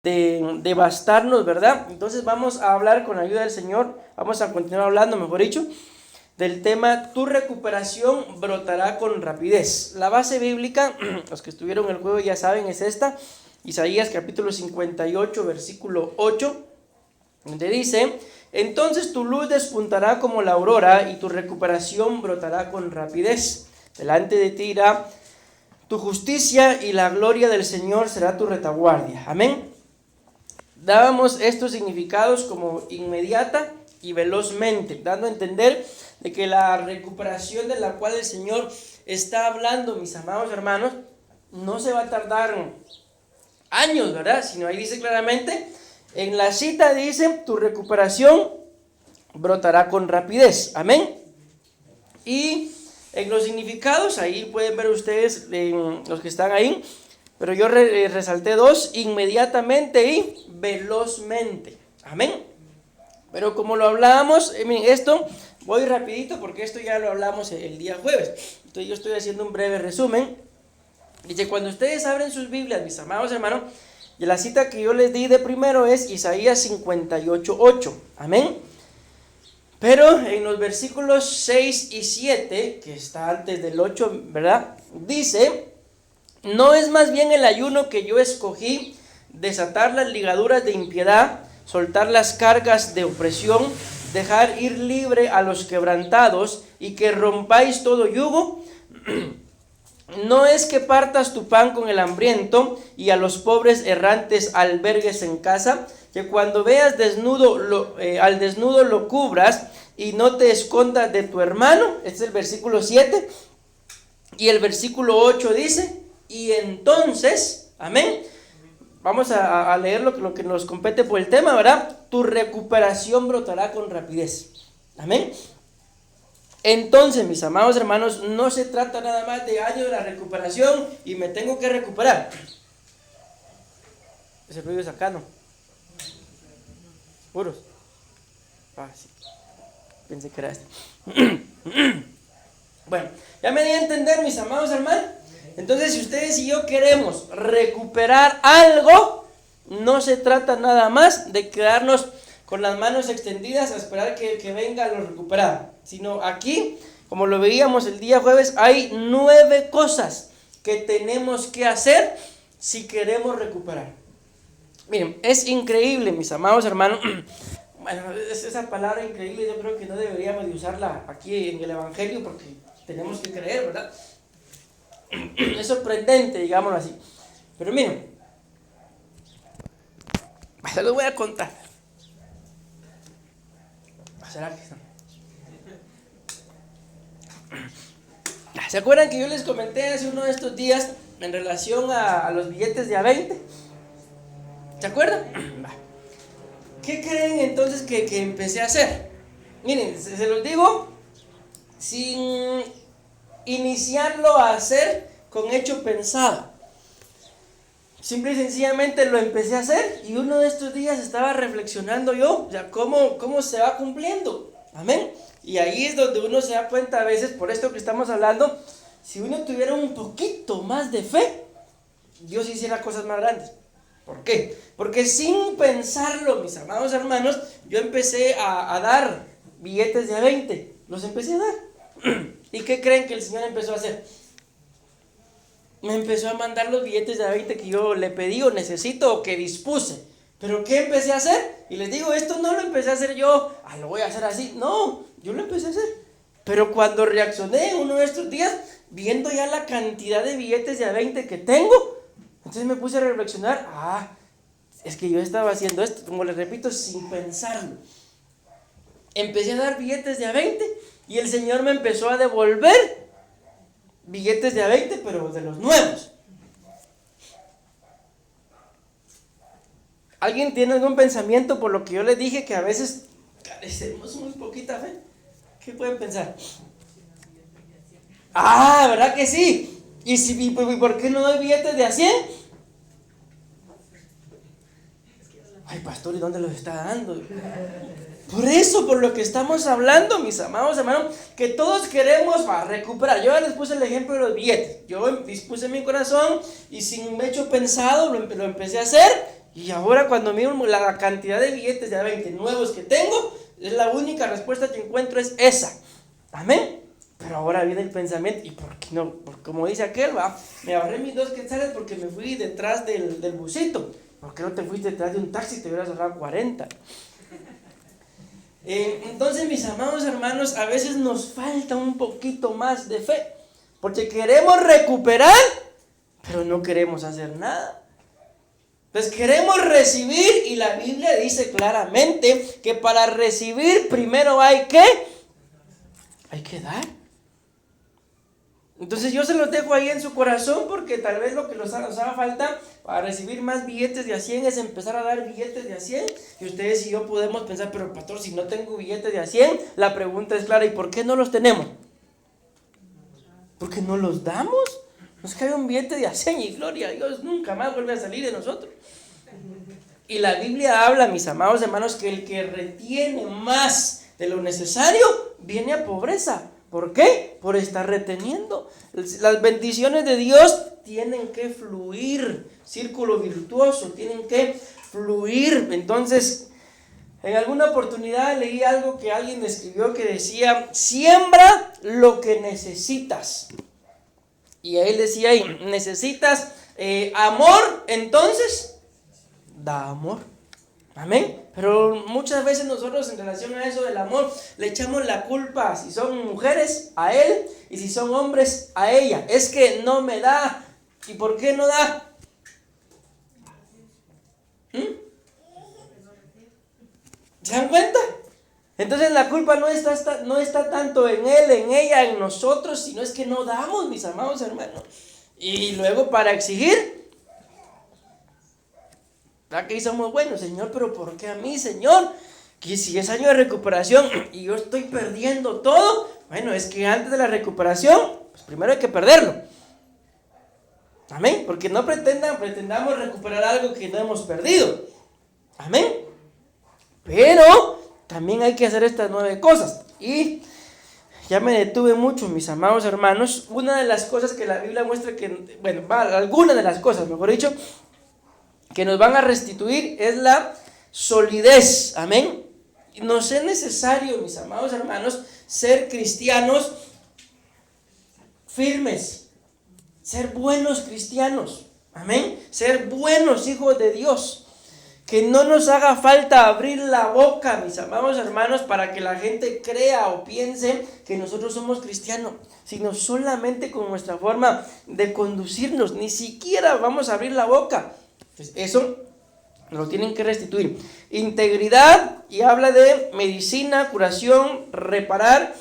de bastarnos, ¿verdad? Entonces vamos a hablar con la ayuda del Señor, vamos a continuar hablando, mejor dicho, del tema tu recuperación brotará con rapidez. La base bíblica, los que estuvieron en el juego ya saben, es esta, Isaías capítulo 58, versículo 8, donde dice: entonces tu luz despuntará como la aurora y tu recuperación brotará con rapidez. Delante de ti irá tu justicia y la gloria del Señor será tu retaguardia. Amén. Dábamos estos significados como inmediata y velozmente, dando a entender de que la recuperación de la cual el Señor está hablando, mis amados hermanos, no se va a tardar años, ¿verdad? Sino ahí dice claramente, en la cita dice, tu recuperación brotará con rapidez. Amén. Y en los significados, ahí pueden ver ustedes, los que están ahí, pero yo resalté dos: inmediatamente y velozmente. Amén. Pero como lo hablábamos, esto voy rapidito porque esto ya lo hablamos el día jueves. Entonces yo estoy haciendo un breve resumen. Dice, cuando ustedes abren sus Biblias, mis amados hermanos, y la cita que yo les di de primero es Isaías 58, 8. Amén. Pero en los versículos 6 y 7, que está antes del 8, ¿verdad? Dice: ¿no es más bien el ayuno que yo escogí, desatar las ligaduras de impiedad, soltar las cargas de opresión, dejar ir libre a los quebrantados y que rompáis todo yugo? ¿No es que partas tu pan con el hambriento y a los pobres errantes albergues en casa? Que cuando veas al desnudo lo cubras y no te escondas de tu hermano. Este es el versículo 7. Y el versículo 8 dice: y entonces, amén, vamos a leer lo que nos compete por el tema, ¿verdad? Tu recuperación brotará con rapidez. Amén. Entonces, mis amados hermanos, no se trata nada más de años de la recuperación y me tengo que recuperar. Ese ruido es acá, ¿no? ¿Puros? Ah, sí. Pensé que era este. Bueno, ya me di a entender, mis amados hermanos. Entonces, si ustedes y yo queremos recuperar algo, no se trata nada más de quedarnos con las manos extendidas a esperar que venga lo recuperado, sino aquí, como lo veíamos el día jueves, hay 9 cosas que tenemos que hacer si queremos recuperar. Miren, es increíble, mis amados hermanos. Bueno, esa palabra increíble yo creo que no deberíamos de usarla aquí en el Evangelio porque tenemos que creer, ¿verdad? Es sorprendente, digámoslo así. Pero miren, se los voy a contar. ¿Será que no? ¿Se acuerdan que yo les comenté hace uno de estos días en relación a los billetes de A20? ¿Se acuerdan? ¿Qué creen entonces que empecé a hacer? Miren, se los digo sin iniciarlo a hacer con hecho pensado. Simple y sencillamente lo empecé a hacer y uno de estos días estaba reflexionando yo, cómo se va cumpliendo. Amén. Y ahí es donde uno se da cuenta a veces, por esto que estamos hablando, si uno tuviera un poquito más de fe, Dios hiciera cosas más grandes. ¿Por qué? Porque sin pensarlo, mis amados hermanos, yo empecé a dar billetes de A20. Los empecé a dar. ¿Y qué creen que el Señor empezó a hacer? Me empezó a mandar los billetes de A20 que yo le pedí o necesito o que dispuse. ¿Pero qué empecé a hacer? Y les digo, esto no lo empecé a hacer yo, lo voy a hacer así. No, yo lo empecé a hacer. Pero cuando reaccioné uno de estos días, viendo ya la cantidad de billetes de A20 que tengo, entonces me puse a reflexionar, es que yo estaba haciendo esto, como les repito, sin pensarlo. Empecé a dar billetes de A20 y el Señor me empezó a devolver billetes de A20, pero de los nuevos. ¿Alguien tiene algún pensamiento por lo que yo les dije que a veces carecemos muy poquita fe? ¿Qué pueden pensar? ¿Verdad que sí? ¿Y por qué no doy billetes de A100? Ay, pastor, ¿y dónde los está dando? Por eso, por lo que estamos hablando, mis amados hermanos, que todos queremos recuperar. Yo ya les puse el ejemplo de los billetes. Yo dispuse mi corazón y sin hecho pensado lo empecé a hacer Y ahora cuando miro la cantidad de billetes de A20 nuevos que tengo, es la única respuesta que encuentro es esa. Amén. Pero ahora viene el pensamiento, ¿y por qué no? Porque como dice aquel, va, me ahorré mis 2 quetzales porque me fui detrás del busito. ¿Por qué no te fuiste detrás de un taxi y te hubieras ahorrado 40? Entonces, mis amados hermanos, a veces nos falta un poquito más de fe, porque queremos recuperar, pero no queremos hacer nada. Entonces queremos recibir, y la Biblia dice claramente que para recibir primero hay que dar. Entonces yo se los dejo ahí en su corazón, porque tal vez lo que nos haga falta para recibir más billetes de A100 es empezar a dar billetes de A100. Y ustedes y yo podemos pensar, pero pastor, si no tengo billetes de A100, la pregunta es clara, ¿y por qué no los tenemos? ¿Porque no los damos? Nos cae un billete de A100 y gloria a Dios, nunca más vuelve a salir de nosotros. Y la Biblia habla, mis amados hermanos, que el que retiene más de lo necesario viene a pobreza. ¿Por qué? Por estar reteniendo. Las bendiciones de Dios tienen que fluir, círculo virtuoso, tienen que fluir. Entonces, en alguna oportunidad leí algo que alguien escribió que decía, siembra lo que necesitas. Y él decía ahí, necesitas amor, entonces da amor. Amén. Pero muchas veces nosotros en relación a eso del amor le echamos la culpa, si son mujeres, a él, y si son hombres, a ella. Es que no me da. ¿Y por qué no da? ¿Se dan cuenta? Entonces la culpa no está tanto en él, en ella, en nosotros, sino es que no damos, mis amados hermanos. Y luego para exigir, aquí somos buenos, Señor, pero ¿por qué a mí, Señor? Que si es año de recuperación y yo estoy perdiendo todo, bueno, es que antes de la recuperación, pues primero hay que perderlo. Amén, porque no pretendamos recuperar algo que no hemos perdido. Amén. Pero también hay que hacer estas 9 cosas. Y ya me detuve mucho, mis amados hermanos. Una de las cosas que la Biblia muestra que, bueno, algunas de las cosas, mejor dicho, que nos van a restituir es la solidez. Amén. Nos es necesario, mis amados hermanos, ser cristianos firmes, ser buenos cristianos. Amén. Ser buenos hijos de Dios. Que no nos haga falta abrir la boca, mis amados hermanos, para que la gente crea o piense que nosotros somos cristianos, sino solamente con nuestra forma de conducirnos. Ni siquiera vamos a abrir la boca. Entonces, eso lo tienen que restituir. Integridad, y habla de medicina, curación, reparar,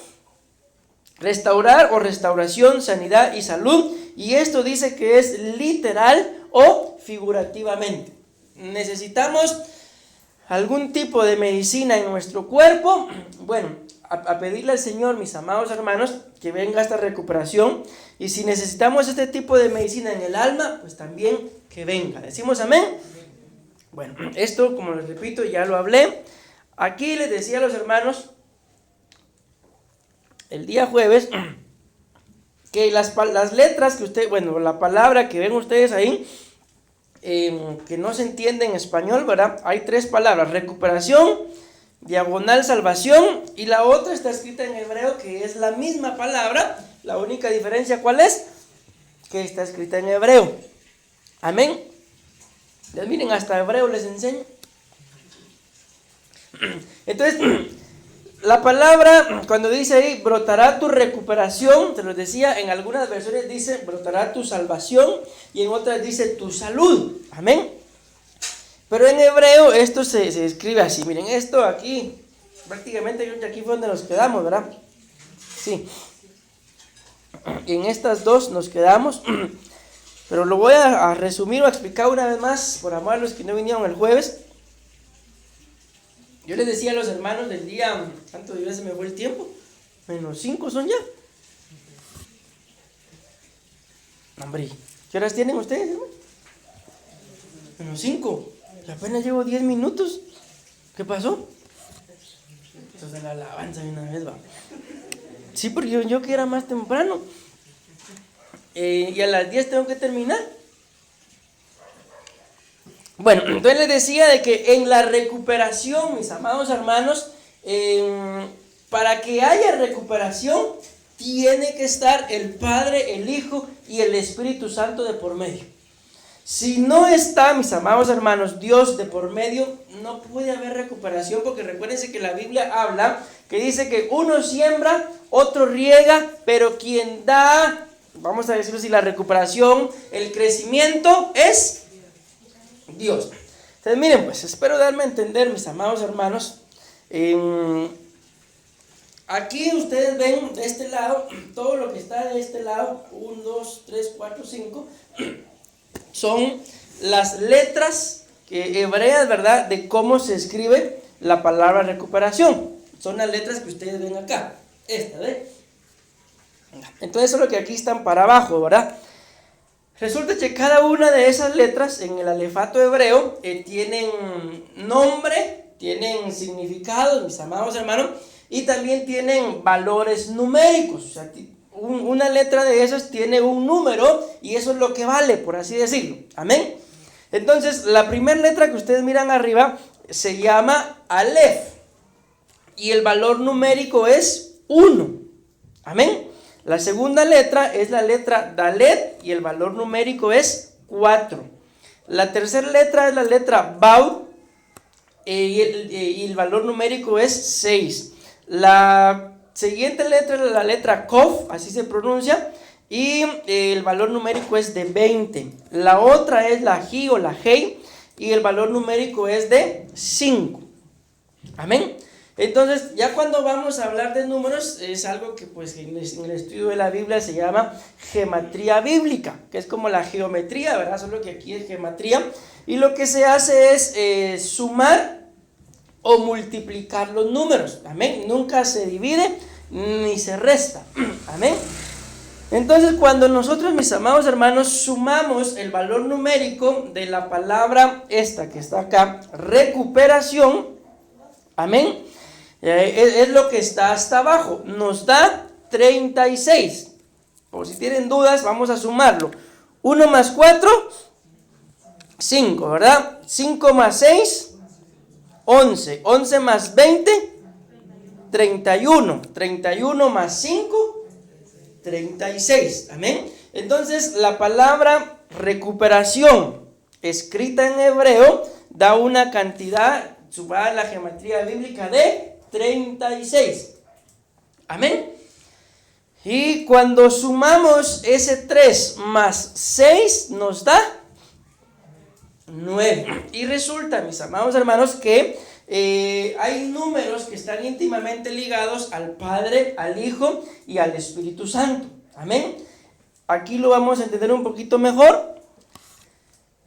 restaurar o restauración, sanidad y salud. Y esto dice que es literal o figurativamente. Necesitamos algún tipo de medicina en nuestro cuerpo. Bueno, a pedirle al Señor, mis amados hermanos, que venga esta recuperación. Y si necesitamos este tipo de medicina en el alma, pues también que venga. ¿Decimos amén? Bueno, esto, como les repito, ya lo hablé. Aquí les decía a los hermanos el día jueves que las letras que usted, bueno, la palabra que ven ustedes ahí, que no se entiende en español, ¿verdad? Hay 3 palabras: recuperación, diagonal salvación, y la otra está escrita en hebreo, que es la misma palabra. La única diferencia, ¿cuál es? Que está escrita en hebreo. Amén. Ya miren, hasta hebreo les enseño. Entonces, la palabra, cuando dice ahí, brotará tu recuperación, te lo decía, en algunas versiones dice, brotará tu salvación, y en otras dice, tu salud. Amén. Pero en hebreo esto se escribe así. Miren, esto aquí, prácticamente creo que aquí fue donde nos quedamos, ¿verdad? Sí. En estas 2 nos quedamos. Pero lo voy a resumir o a explicar una vez más, por amor a los que no vinieron el jueves. Yo les decía a los hermanos del día, ¿cuánto días se me fue el tiempo? -5 son ya. Hombre, ¿qué horas tienen ustedes, hermano? -5. Y apenas llevo 10 minutos. ¿Qué pasó? Entonces la alabanza de una vez va. Sí, porque yo que era más temprano. Y a las 10 tengo que terminar. Bueno, entonces les decía de que en la recuperación, mis amados hermanos, para que haya recuperación, tiene que estar el Padre, el Hijo y el Espíritu Santo de por medio. Si no está, mis amados hermanos, Dios de por medio, no puede haber recuperación, porque recuérdense que la Biblia habla, que dice que uno siembra, otro riega, pero quien da, vamos a decirlo así, la recuperación, el crecimiento es Dios. Entonces miren, pues espero darme a entender, mis amados hermanos. Aquí ustedes ven de este lado, todo lo que está de este lado, 1, 2, 3, 4, 5, son las letras hebreas, ¿verdad? De cómo se escribe la palabra recuperación. Son las letras que ustedes ven acá. Esta, ¿ve? Entonces, eso es lo que aquí están para abajo, ¿verdad? Resulta que cada una de esas letras en el alefato hebreo tienen nombre, tienen significado, mis amados hermanos, y también tienen valores numéricos. O sea, una letra de esas tiene un número y eso es lo que vale, por así decirlo. Amén. Entonces, la primera letra que ustedes miran arriba se llama Aleph y el valor numérico es 1. Amén. La segunda letra es la letra Dalet y el valor numérico es 4. La tercera letra es la letra Baud y el valor numérico es 6. La siguiente letra es la letra Kof, así se pronuncia, y el valor numérico es de 20. La otra es la Ji o la Hei y el valor numérico es de 5. Amén. Entonces, ya cuando vamos a hablar de números, es algo que pues en el estudio de la Biblia se llama gematría bíblica, que es como la geometría, ¿verdad? Solo que aquí es gematría. Y lo que se hace es sumar o multiplicar los números. Amén. Nunca se divide ni se resta. Amén. Entonces, cuando nosotros, mis amados hermanos, sumamos el valor numérico de la palabra esta que está acá, recuperación, amén, es lo que está hasta abajo, nos da 36. Por si tienen dudas, vamos a sumarlo. 1 más 4, 5, ¿verdad? 5 más 6, 11. 11 más 20, 31. 31 más 5, 36. Amén. Entonces, la palabra recuperación, escrita en hebreo, da una cantidad, sumada a la geometría bíblica, de 36. Amén. Y cuando sumamos ese 3 más 6, nos da 9. Y resulta, mis amados hermanos, que hay números que están íntimamente ligados al Padre, al Hijo y al Espíritu Santo. Amén. Aquí lo vamos a entender un poquito mejor.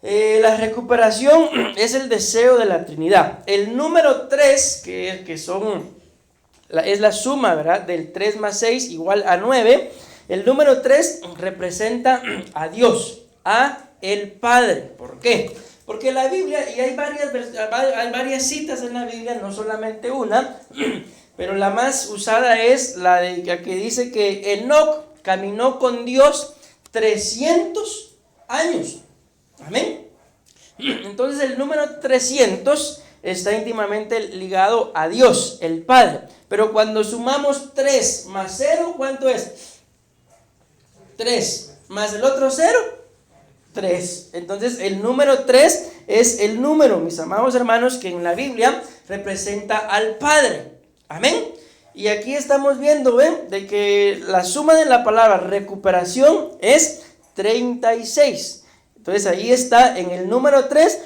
La recuperación es el deseo de la Trinidad. El número 3, es la suma, ¿verdad? Del 3 más 6 igual a 9. El número 3 representa a Dios, a el Padre. ¿Por qué? Porque la Biblia, y hay varias citas en la Biblia, no solamente una, pero la más usada es la que dice que Enoc caminó con Dios 300 años. Amén. Entonces el número 300 está íntimamente ligado a Dios, el Padre. Pero cuando sumamos 3 más 0, ¿cuánto es? 3 más el otro 0, 3. Entonces el número 3 es el número, mis amados hermanos, que en la Biblia representa al Padre. Amén. Y aquí estamos viendo, ¿ven? De que la suma de la palabra recuperación es 36. Entonces ahí está, en el número 3,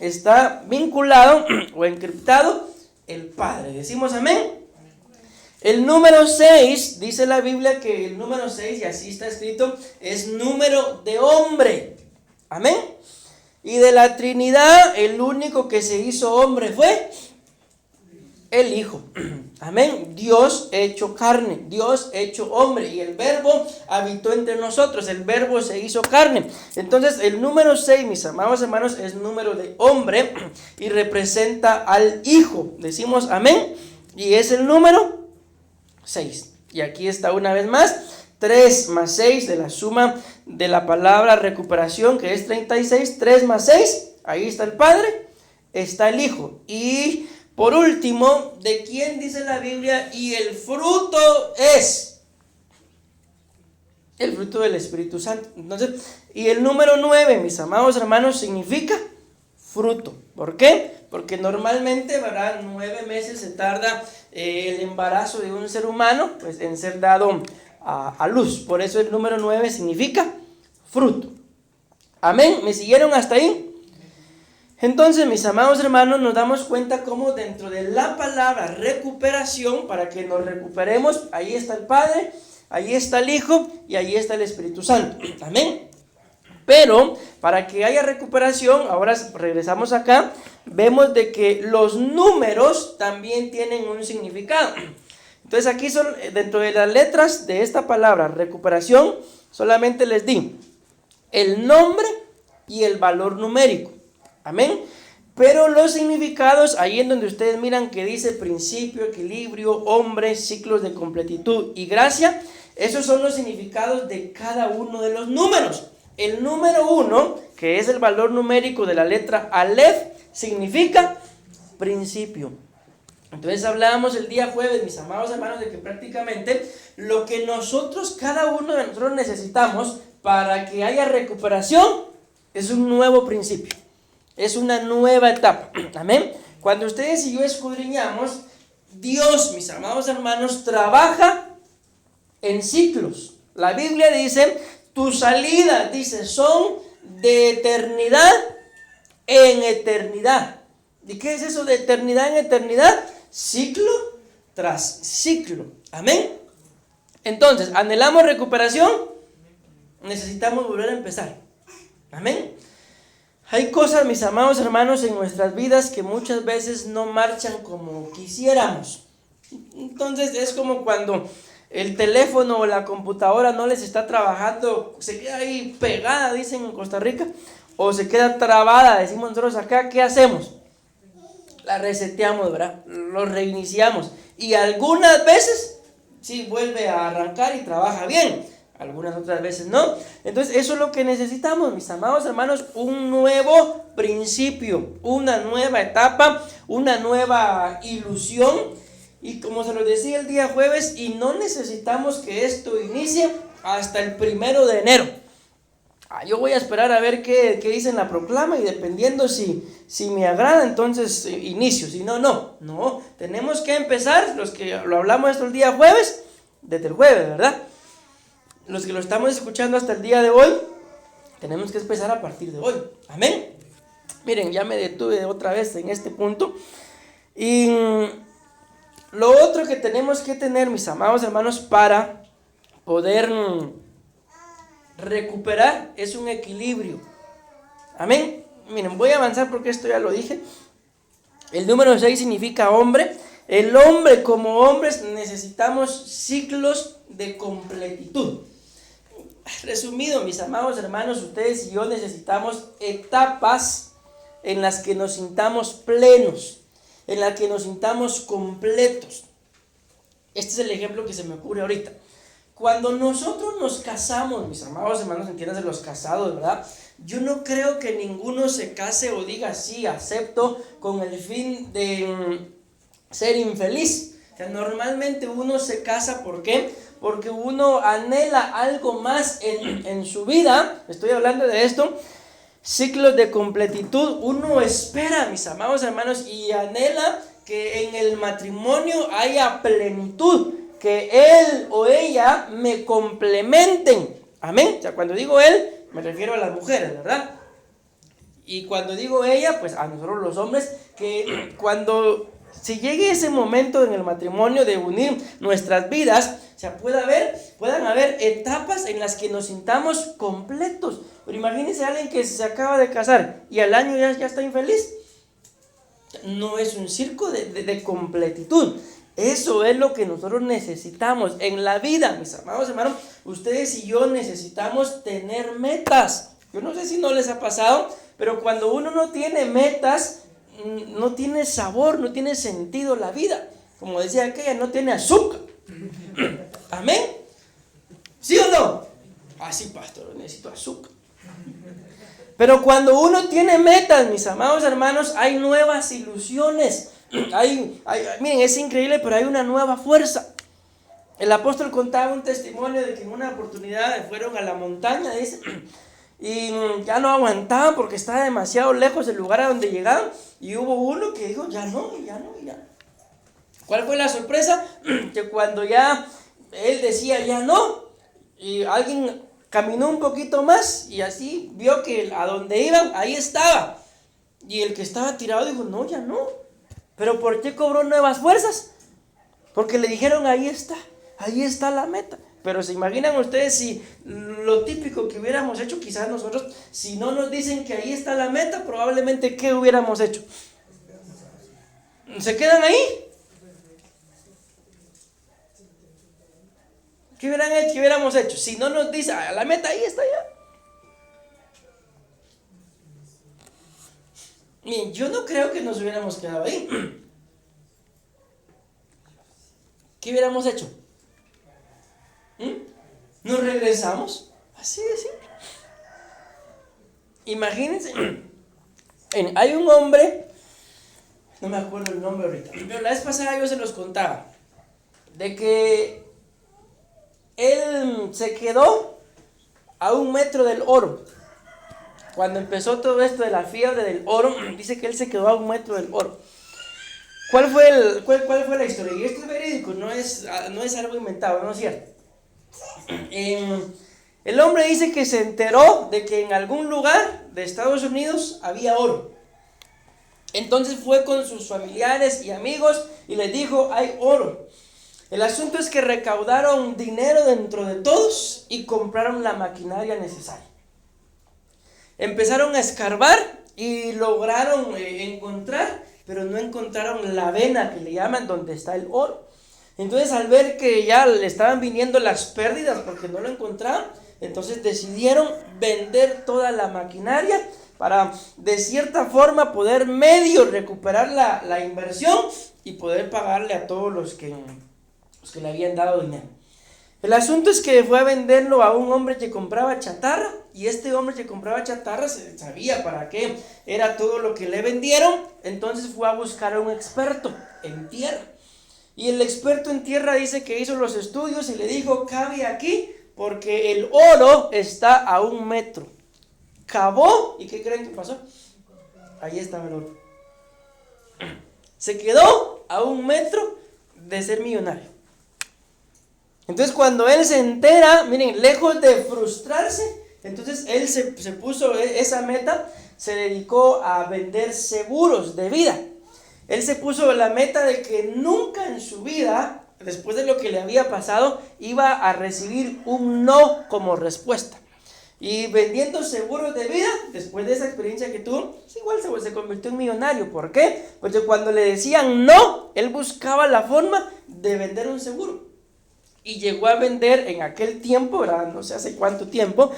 está vinculado o encriptado el Padre. Decimos amén. El número 6, dice la Biblia que el número 6, y así está escrito, es número de hombre. Amén. Y de la Trinidad, el único que se hizo hombre fue el Hijo. Amén. Dios hecho carne, Dios hecho hombre, y el Verbo habitó entre nosotros, el Verbo se hizo carne. Entonces el número 6, mis amados hermanos, es número de hombre y representa al Hijo. Decimos amén. Y es el número 6. Y aquí está una vez más, 3 más 6 de la suma de la palabra recuperación, que es 36, 3 más 6, ahí está el Padre, está el Hijo. Y por último, ¿de quién dice la Biblia? Y el fruto es el fruto del Espíritu Santo. Entonces, y el número 9, mis amados hermanos, significa fruto. ¿Por qué? Porque normalmente, ¿verdad?, 9 meses se tarda el embarazo de un ser humano, pues, en ser dado a luz. Por eso el número 9 significa fruto. Amén. ¿Me siguieron hasta ahí? Entonces, mis amados hermanos, nos damos cuenta cómo dentro de la palabra recuperación, para que nos recuperemos, ahí está el Padre, ahí está el Hijo y ahí está el Espíritu Santo. Amén. Pero para que haya recuperación, ahora regresamos acá, vemos de que los números también tienen un significado. Entonces aquí son, dentro de las letras de esta palabra recuperación, solamente les di el nombre y el valor numérico. Amén. Pero los significados, ahí en donde ustedes miran que dice principio, equilibrio, hombre, ciclos de completitud y gracia, esos son los significados de cada uno de los números. El número 1, que es el valor numérico de la letra Aleph, significa principio. Entonces hablábamos el día jueves, mis amados hermanos, de que prácticamente lo que nosotros, cada uno de nosotros necesitamos para que haya recuperación, es un nuevo principio, es una nueva etapa. Amén. Cuando ustedes y yo escudriñamos, Dios, mis amados hermanos, trabaja en ciclos. La Biblia dice, tus salidas, dice, son de eternidad en eternidad. ¿Y qué es eso de eternidad en eternidad? Ciclo tras ciclo. Amén. Entonces, ¿anhelamos recuperación? Necesitamos volver a empezar. Amén. Hay cosas, mis amados hermanos, en nuestras vidas que muchas veces no marchan como quisiéramos. Entonces es como cuando el teléfono o la computadora no les está trabajando, se queda ahí pegada, dicen en Costa Rica, o se queda trabada, decimos nosotros acá. ¿Qué hacemos? La reseteamos, ¿verdad? Lo reiniciamos, y algunas veces sí vuelve a arrancar y trabaja bien, algunas otras veces no. Entonces eso es lo que necesitamos, mis amados hermanos, un nuevo principio, una nueva etapa, una nueva ilusión. Y como se lo decía el día jueves, y no necesitamos que esto inicie hasta el 1 de enero. Yo voy a esperar a ver qué dice en la proclama, y dependiendo si me agrada, entonces inicio. Si no, no. Tenemos que empezar, los que lo hablamos esto el día jueves, desde el jueves, ¿verdad? Los que lo estamos escuchando hasta el día de hoy, tenemos que empezar a partir de hoy. Amén. Miren, ya me detuve otra vez en este punto. Y lo otro que tenemos que tener, mis amados hermanos, para poder recuperar, es un equilibrio. Amén. Miren, voy a avanzar porque esto ya lo dije. El número 6 significa hombre. El hombre, como hombres, necesitamos ciclos de completitud. Resumido, mis amados hermanos, ustedes y yo necesitamos etapas en las que nos sintamos plenos, en las que nos sintamos completos. Este es el ejemplo que se me ocurre ahorita. Cuando nosotros nos casamos, mis amados hermanos, entiéndanse los casados, ¿verdad? Yo no creo que ninguno se case o diga sí, acepto, con el fin de ser infeliz. O sea, normalmente uno se casa, ¿por qué? Porque uno anhela algo más en su vida. Estoy hablando de esto. Ciclos de completitud. Uno espera, mis amados hermanos, y anhela que en el matrimonio haya plenitud, que él o ella me complementen. Amén. O sea, cuando digo él, me refiero a las mujeres, ¿verdad? Y cuando digo ella, pues a nosotros los hombres, que si llegue ese momento en el matrimonio de unir nuestras vidas, o sea, puedan haber etapas en las que nos sintamos completos. Pero imagínense a alguien que se acaba de casar y al año ya está infeliz. No es un circo de completitud. Eso es lo que nosotros necesitamos en la vida, mis amados hermanos. Ustedes y yo necesitamos tener metas. Yo no sé si no les ha pasado, pero cuando uno no tiene metas, no tiene sabor, no tiene sentido la vida. Como decía aquella, no tiene azúcar. ¿Amén? ¿Sí o no? Sí, pastor, necesito azúcar. Pero cuando uno tiene metas, mis amados hermanos, hay nuevas ilusiones. Miren, es increíble, pero hay una nueva fuerza. El apóstol contaba un testimonio de que en una oportunidad fueron a la montaña, dice, y ya no aguantaban porque estaba demasiado lejos del lugar a donde llegaban. Y hubo uno que dijo, ya no. ¿Cuál fue la sorpresa? Que cuando ya él decía, ya no, y alguien caminó un poquito más y así vio que a donde iban, ahí estaba. Y el que estaba tirado dijo, no, ya no. ¿Pero por qué cobró nuevas fuerzas? Porque le dijeron, ahí está la meta. Pero se imaginan ustedes si lo típico que hubiéramos hecho, quizás nosotros, si no nos dicen que ahí está la meta, probablemente ¿qué hubiéramos hecho? ¿Se quedan ahí? ¿Qué hubiéramos hecho? Si no nos dice, la meta ahí está ya. Miren, yo no creo que nos hubiéramos quedado ahí. ¿Qué hubiéramos hecho? Nos regresamos. Así de simple. Imagínense. Hay un hombre, no me acuerdo el nombre ahorita, pero la vez pasada yo se los contaba, de que él se quedó a 1 metro del oro. Cuando empezó todo esto de la fiebre del oro, dice que él se quedó a 1 metro del oro. ¿Cuál fue la historia? Y esto es verídico, no es algo inventado, ¿no es cierto? El hombre dice que se enteró de que en algún lugar de Estados Unidos había oro. Entonces fue con sus familiares y amigos y les dijo, hay oro. El asunto es que recaudaron dinero dentro de todos y compraron la maquinaria necesaria. Empezaron a escarbar y lograron encontrar, pero no encontraron la vena que le llaman donde está el oro. Entonces al ver que ya le estaban viniendo las pérdidas porque no lo encontraban, entonces decidieron vender toda la maquinaria para de cierta forma poder medio recuperar la inversión y poder pagarle a todos los que le habían dado dinero. El asunto es que fue a venderlo a un hombre que compraba chatarra, y este hombre que compraba chatarra sabía para qué era todo lo que le vendieron. Entonces fue a buscar a un experto en tierra, y el experto en tierra dice que hizo los estudios y le dijo, cabe aquí porque el oro está a 1 metro. Cavó, ¿y qué creen que pasó? Ahí estaba el oro. Se quedó a 1 metro de ser millonario. Entonces cuando él se entera, miren, lejos de frustrarse, entonces él se puso esa meta, se dedicó a vender seguros de vida. Él se puso la meta de que nunca en su vida, después de lo que le había pasado, iba a recibir un no como respuesta. Y vendiendo seguros de vida, después de esa experiencia que tuvo, igual se convirtió en millonario. ¿Por qué? Porque cuando le decían no, él buscaba la forma de vender un seguro. Y llegó a vender en aquel tiempo, ¿verdad? No sé hace cuánto tiempo,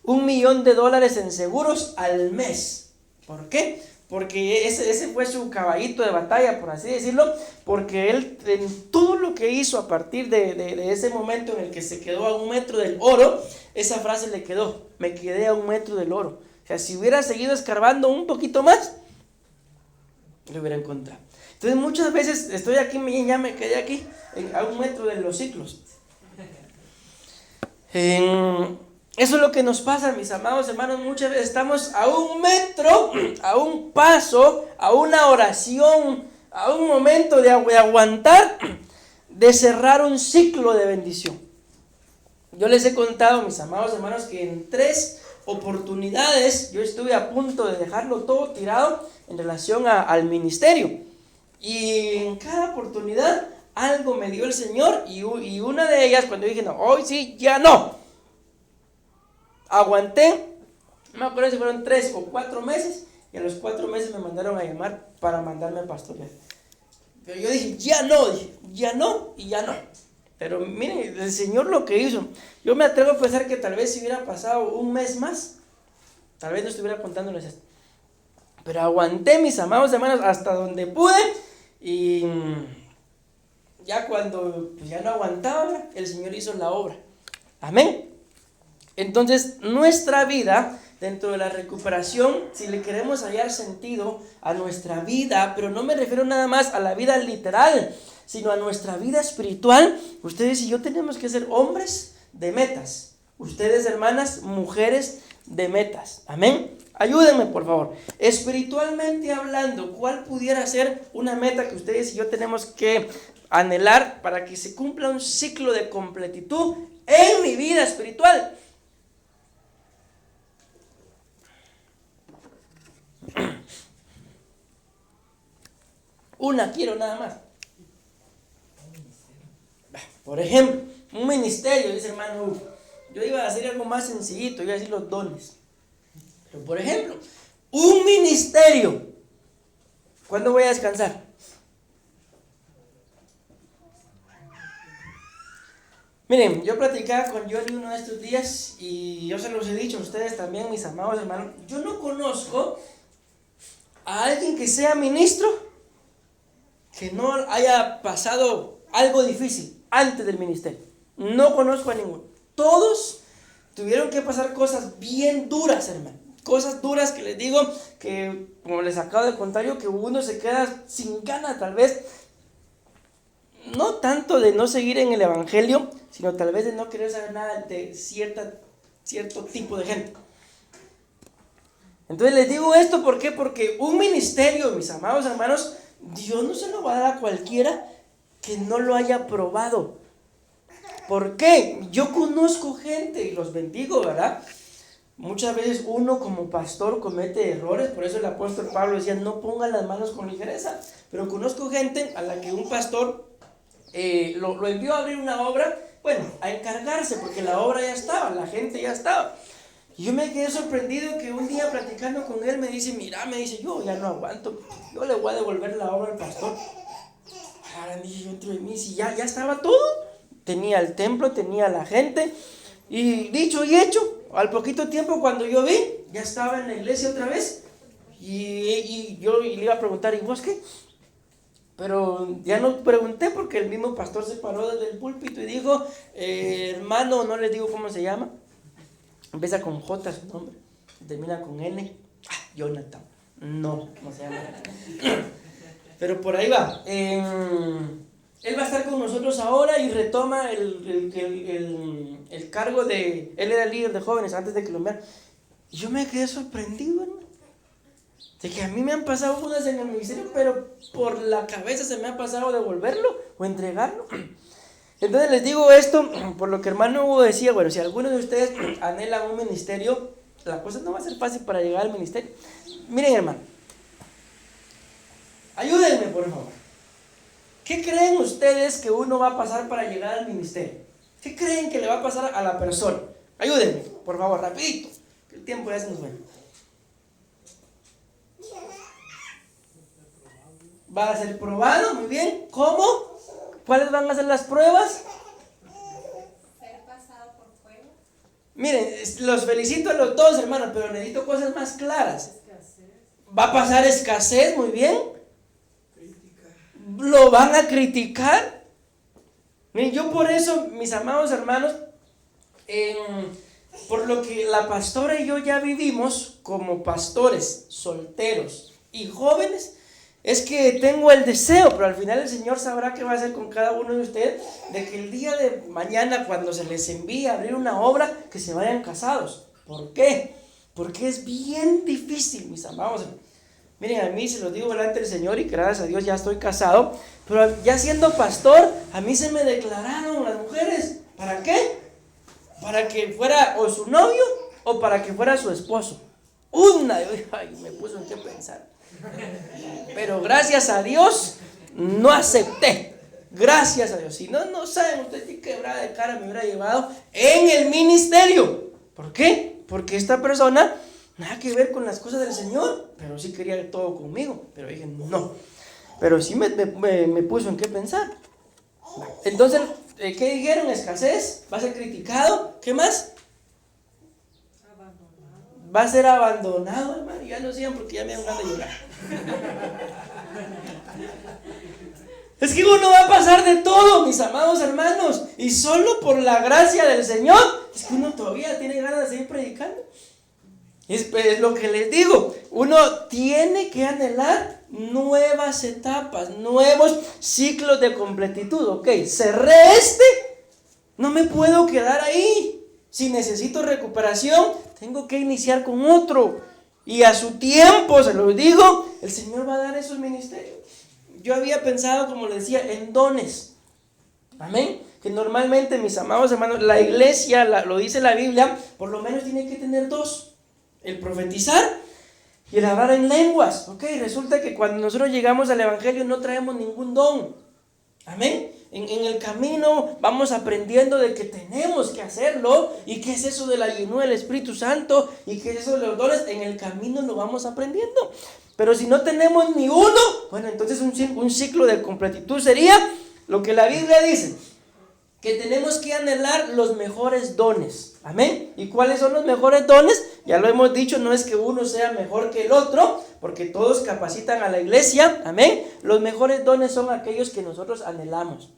$1,000,000 en seguros al mes. ¿Por qué? Porque ese fue su caballito de batalla, por así decirlo, porque él en todo lo que hizo a partir de ese momento en el que se quedó a 1 metro del oro, esa frase le quedó, me quedé a 1 metro del oro. O sea, si hubiera seguido escarbando un poquito más, lo hubiera encontrado. Entonces muchas veces estoy aquí, ya me quedé aquí, a 1 metro de los ciclos. Eso es lo que nos pasa, mis amados hermanos. Muchas veces estamos a 1 metro, a un paso, a una oración, a un momento de aguantar, de cerrar un ciclo de bendición. Yo les he contado, mis amados hermanos, que en 3 oportunidades yo estuve a punto de dejarlo todo tirado en relación al ministerio. Y en cada oportunidad algo me dio el Señor, y una de ellas, cuando dije, no, hoy sí, ya no. Aguanté, no me acuerdo si fueron 3 o 4 meses, y a los 4 meses me mandaron a llamar para mandarme a pastorear. Pero yo dije, ya no, y ya no. Pero miren, el Señor lo que hizo, yo me atrevo a pensar que tal vez si hubiera pasado 1 mes más, tal vez no estuviera contándoles esto. Pero aguanté, mis amados hermanos, hasta donde pude, y ya cuando ya no aguantaba, el Señor hizo la obra. Amén. Entonces nuestra vida dentro de la recuperación, si le queremos hallar sentido a nuestra vida, pero no me refiero nada más a la vida literal, sino a nuestra vida espiritual, ustedes y yo tenemos que ser hombres de metas. Ustedes, hermanas, mujeres de metas. Amén. Ayúdenme, por favor. Espiritualmente hablando, ¿cuál pudiera ser una meta que ustedes y yo tenemos que anhelar para que se cumpla un ciclo de completitud en mi vida espiritual? Una quiero nada más. Por ejemplo, un ministerio, dice hermano Hugo. Yo iba a hacer algo más sencillito, iba a decir los dones. Pero por ejemplo, un ministerio. ¿Cuándo voy a descansar? Miren, yo platicaba con Johnny uno de estos días y yo se los he dicho a ustedes también, mis amados hermanos. Yo no conozco a alguien que sea ministro que no haya pasado algo difícil antes del ministerio. No conozco a ninguno. Todos tuvieron que pasar cosas bien duras, hermano. Cosas duras que les digo que, como les acabo de contar yo, que uno se queda sin ganas tal vez. No tanto de no seguir en el evangelio, sino tal vez de no querer saber nada de cierto tipo de gente. Entonces les digo esto, ¿por qué? Porque un ministerio, mis amados hermanos, Dios no se lo va a dar a cualquiera que no lo haya probado. ¿Por qué? Yo conozco gente, y los bendigo, ¿verdad? Muchas veces uno como pastor comete errores, por eso el apóstol Pablo decía, no pongan las manos con ligereza. Pero conozco gente a la que un pastor lo envió a abrir una obra, bueno, a encargarse, porque la obra ya estaba, la gente ya estaba. Y yo me quedé sorprendido que un día platicando con él me dice, mira, me dice, yo ya no aguanto, yo le voy a devolver la obra al pastor. Ahora dije yo dentro de mí, si ya estaba todo, tenía el templo, tenía la gente, y dicho y hecho, al poquito tiempo cuando yo vi, ya estaba en la iglesia otra vez, y yo le iba a preguntar, ¿y vos qué? Pero ya no pregunté porque el mismo pastor se paró desde el púlpito y dijo, hermano, no les digo cómo se llama, empieza con J su nombre, termina con N, Jonathan, no se llama, pero por ahí va. Él va a estar con nosotros ahora y retoma el cargo de, él era el líder de jóvenes antes de que lo enviaran. Y yo me quedé sorprendido, hermano, de que a mí me han pasado cosas en el ministerio, pero por la cabeza se me ha pasado devolverlo o entregarlo. Entonces les digo esto, por lo que hermano Hugo decía, bueno, si alguno de ustedes anhelan un ministerio, la cosa no va a ser fácil para llegar al ministerio. Miren, hermano, ayúdenme por favor. ¿Qué creen ustedes que uno va a pasar para llegar al ministerio? ¿Qué creen que le va a pasar a la persona? Ayúdenme, por favor, rapidito, que el tiempo ya se nos fue. Va a ser probado, muy bien. ¿Cómo? ¿Cuáles van a ser las pruebas? Ser pasado por fuego. Miren, los felicito a los dos, hermanos, pero necesito cosas más claras. Va a pasar escasez, muy bien. ¿Lo van a criticar? Miren, yo por eso, mis amados hermanos, por lo que la pastora y yo ya vivimos como pastores solteros y jóvenes, es que tengo el deseo, pero al final el Señor sabrá qué va a hacer con cada uno de ustedes, de que el día de mañana, cuando se les envíe a abrir una obra, que se vayan casados. ¿Por qué? Porque es bien difícil, mis amados. Miren, a mí se los digo delante del Señor y gracias a Dios ya estoy casado, pero ya siendo pastor, a mí se me declararon las mujeres. ¿Para qué? Para que fuera o su novio o para que fuera su esposo. Me puso en qué pensar. Pero gracias a Dios no acepté. Gracias a Dios. Si no saben ustedes qué quebrada de cara me hubiera llevado en el ministerio. ¿Por qué? Porque esta persona nada que ver con las cosas del Señor, pero sí quería todo conmigo. Pero dije no. Pero sí me puso en qué pensar. Entonces, ¿qué dijeron? Escasez, va a ser criticado. ¿Qué más? Va a ser abandonado, hermano. Ya no sigan porque ya me dan ganas de llorar. Es que uno va a pasar de todo, mis amados hermanos. Y solo por la gracia del Señor es que uno todavía tiene ganas de seguir predicando. Es lo que les digo. Uno tiene que anhelar nuevas etapas, nuevos ciclos de completitud. Ok, cerré no me puedo quedar ahí. Si necesito recuperación, tengo que iniciar con otro. Y a su tiempo, se lo digo, el Señor va a dar esos ministerios. Yo había pensado, como les decía, en dones. Amén. Que normalmente, mis amados hermanos, la iglesia, lo dice la Biblia, por lo menos tiene que tener dos. El profetizar y el hablar en lenguas. Ok, resulta que cuando nosotros llegamos al evangelio no traemos ningún don. Amén. En el camino vamos aprendiendo de que tenemos que hacerlo. ¿Y qué es eso de la llenura del Espíritu Santo? ¿Y qué es eso de los dones? En el camino lo vamos aprendiendo. Pero si no tenemos ni uno, bueno, entonces un ciclo de completitud sería lo que la Biblia dice, que tenemos que anhelar los mejores dones. Amén. ¿Y cuáles son los mejores dones? Ya lo hemos dicho, no es que uno sea mejor que el otro, porque todos capacitan a la iglesia. Amén. Los mejores dones son aquellos que nosotros anhelamos.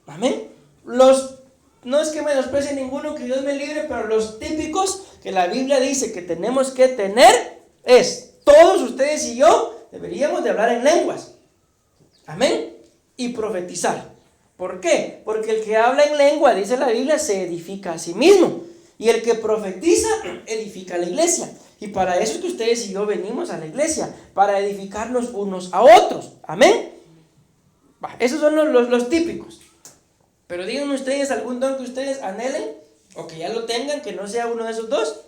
Amén. No es que menosprecie ninguno, que Dios me libre, pero los típicos que la Biblia dice que tenemos que tener es, todos ustedes y yo deberíamos de hablar en lenguas. Amén. Y profetizar. ¿Por qué? Porque el que habla en lengua, dice la Biblia, se edifica a sí mismo. Y el que profetiza, edifica a la iglesia. Y para eso es que ustedes y yo venimos a la iglesia, para edificarnos unos a otros. Amén. Esos son los típicos. Pero díganme ustedes algún don que ustedes anhelen, o que ya lo tengan, que no sea uno de esos dos.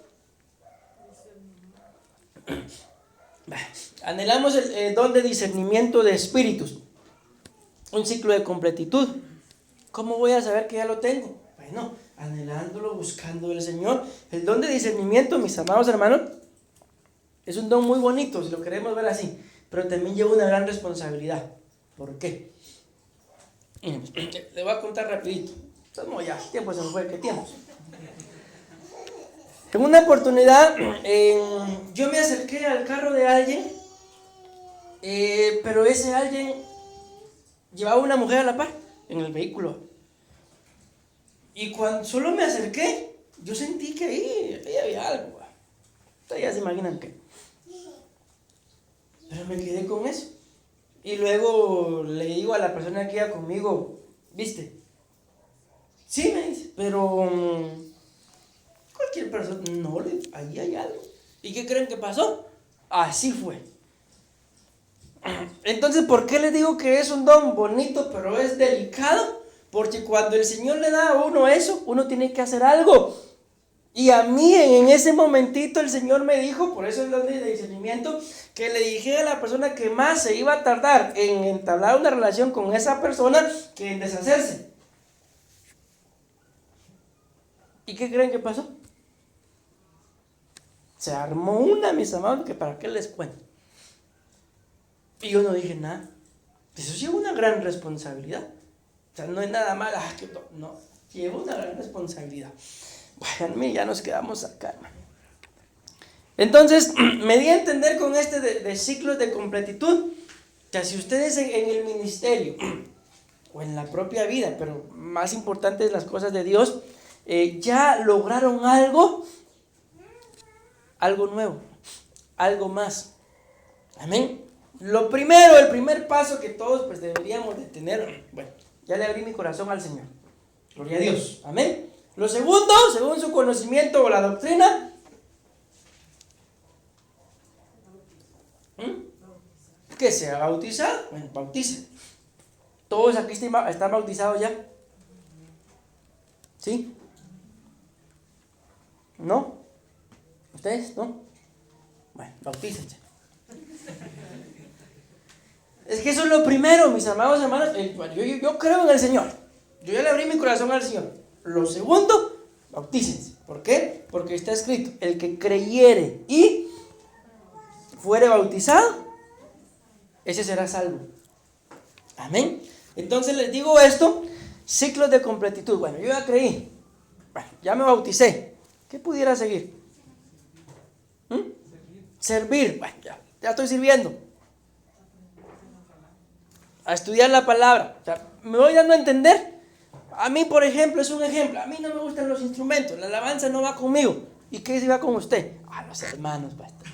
Anhelamos el don de discernimiento de espíritus. Un ciclo de completitud. ¿Cómo voy a saber que ya lo tengo? Bueno, anhelándolo, buscando el Señor. El don de discernimiento, mis amados hermanos, es un don muy bonito, si lo queremos ver así, pero también lleva una gran responsabilidad. ¿Por qué? Le voy a contar rapidito. Estamos ya, tiempo se nos fue, ¿qué tiempo? En una oportunidad, yo me acerqué al carro de alguien, pero ese alguien llevaba una mujer a la par en el vehículo. Y cuando solo me acerqué, yo sentí que ahí había algo. Ustedes ya se imaginan qué. Pero me quedé con eso. Y luego le digo a la persona que iba conmigo, ¿viste? Sí, me dice, pero cualquier persona, no, ahí hay algo. ¿Y qué creen que pasó? Así fue. Entonces, ¿por qué les digo que es un don bonito, pero es delicado? Porque cuando el Señor le da a uno eso, uno tiene que hacer algo. Y a mí en ese momentito el Señor me dijo, por eso es don de discernimiento, que le dije a la persona que más se iba a tardar en entablar una relación con esa persona que en deshacerse. ¿Y qué creen que pasó? Se armó una, mis amados, que para qué les cuento. Y yo no dije nada. Eso sí es una gran responsabilidad. O sea, no es nada más, no, lleva una gran responsabilidad. Bueno, ya nos quedamos acá, hermano. Entonces, me di a entender con este de ciclos de completitud, que si ustedes en el ministerio, o en la propia vida, pero más importantes las cosas de Dios, ya lograron algo nuevo, algo más. Amén. Lo primero, el primer paso que todos pues deberíamos de tener, bueno, ya le abrí mi corazón al Señor. Gloria a Dios. Amén. Lo segundo, según su conocimiento o la doctrina, que sea bautizado. Bueno, bautice. ¿Todos aquí están bautizados ya? ¿Sí? ¿No? ¿Ustedes? ¿No? Bueno, bautícense. Es que eso es lo primero, mis amados hermanos. Yo creo en el Señor. Yo ya le abrí mi corazón al Señor. Lo segundo, bautícense. ¿Por qué? Porque está escrito, el que creyere y fuere bautizado, ese será salvo. Amén. Entonces les digo esto, ciclos de completitud. Bueno, yo ya creí. Bueno, ya me bauticé. ¿Qué pudiera seguir? Servir. Bueno, ya estoy sirviendo. A estudiar la palabra. O sea, me voy dando a entender. A mí, por ejemplo, es un ejemplo. A mí no me gustan los instrumentos. La alabanza no va conmigo. ¿Y qué se va con usted? A los hermanos, pastor.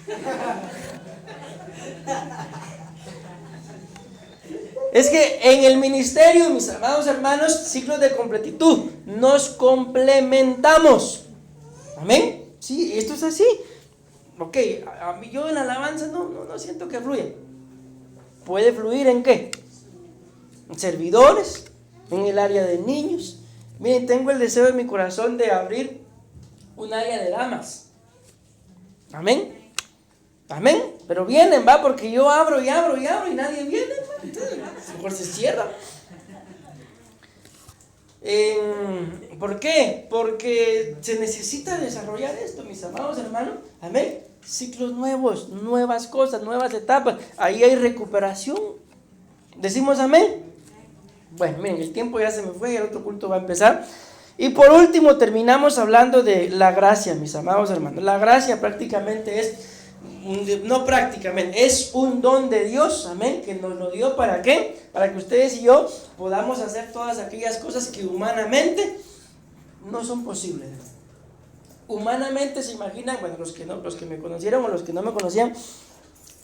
Es que en el ministerio, mis amados hermanos, ciclos de completitud, nos complementamos. Amén. Sí, esto es así. Ok, a mí yo en la alabanza no siento que fluya. ¿Puede fluir en qué? En servidores, en el área de niños. Miren, tengo el deseo en mi corazón de abrir un área de damas. Amén. Amén. Pero vienen, va, porque yo abro y nadie viene. Mejor se cierra. ¿Por qué? Porque se necesita desarrollar esto, mis amados hermanos. Amén. Ciclos nuevos, nuevas cosas, nuevas etapas. Ahí hay recuperación. Decimos amén. Bueno, miren, el tiempo ya se me fue y el otro culto va a empezar. Y por último terminamos hablando de la gracia, mis amados hermanos. La gracia prácticamente es un don de Dios, amén, que nos lo dio. ¿Para qué? Para que ustedes y yo podamos hacer todas aquellas cosas que humanamente no son posibles. Humanamente se imaginan, bueno, los que me conocieron o los que no me conocían,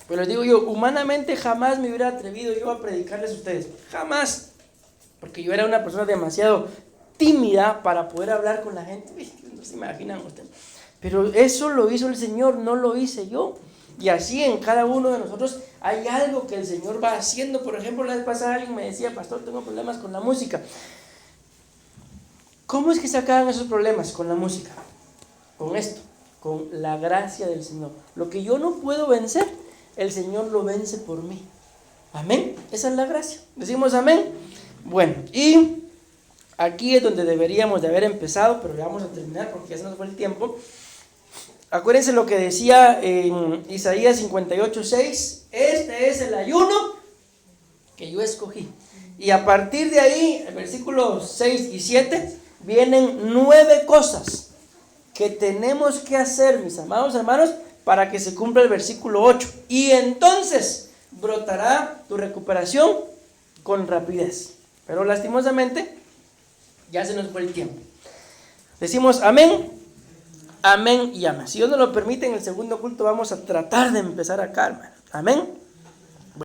pues les digo yo, humanamente jamás me hubiera atrevido yo a predicarles a ustedes, jamás, porque yo era una persona demasiado tímida para poder hablar con la gente. No se imaginan ustedes, pero eso lo hizo el Señor, no lo hice yo. Y así en cada uno de nosotros hay algo que el Señor va haciendo. Por ejemplo, la vez pasada alguien me decía: pastor, tengo problemas con la música. ¿Cómo es que se acaban esos problemas con la música? Con esto, con la gracia del Señor. Lo que yo no puedo vencer, el Señor lo vence por mí. Amén. Esa es la gracia. Decimos amén. Bueno, y aquí es donde deberíamos de haber empezado, pero ya vamos a terminar porque ya se nos fue el tiempo. Acuérdense lo que decía en Isaías 58:6. Este es el ayuno que yo escogí. Y a partir de ahí, el versículo 6 y 7, vienen 9 cosas que tenemos que hacer, mis amados hermanos, para que se cumpla el versículo 8. Y entonces brotará tu recuperación con rapidez. Pero lastimosamente, ya se nos fue el tiempo. Decimos amén, amén y amén. Si Dios nos lo permite, en el segundo culto vamos a tratar de empezar acá, hermano. Amén.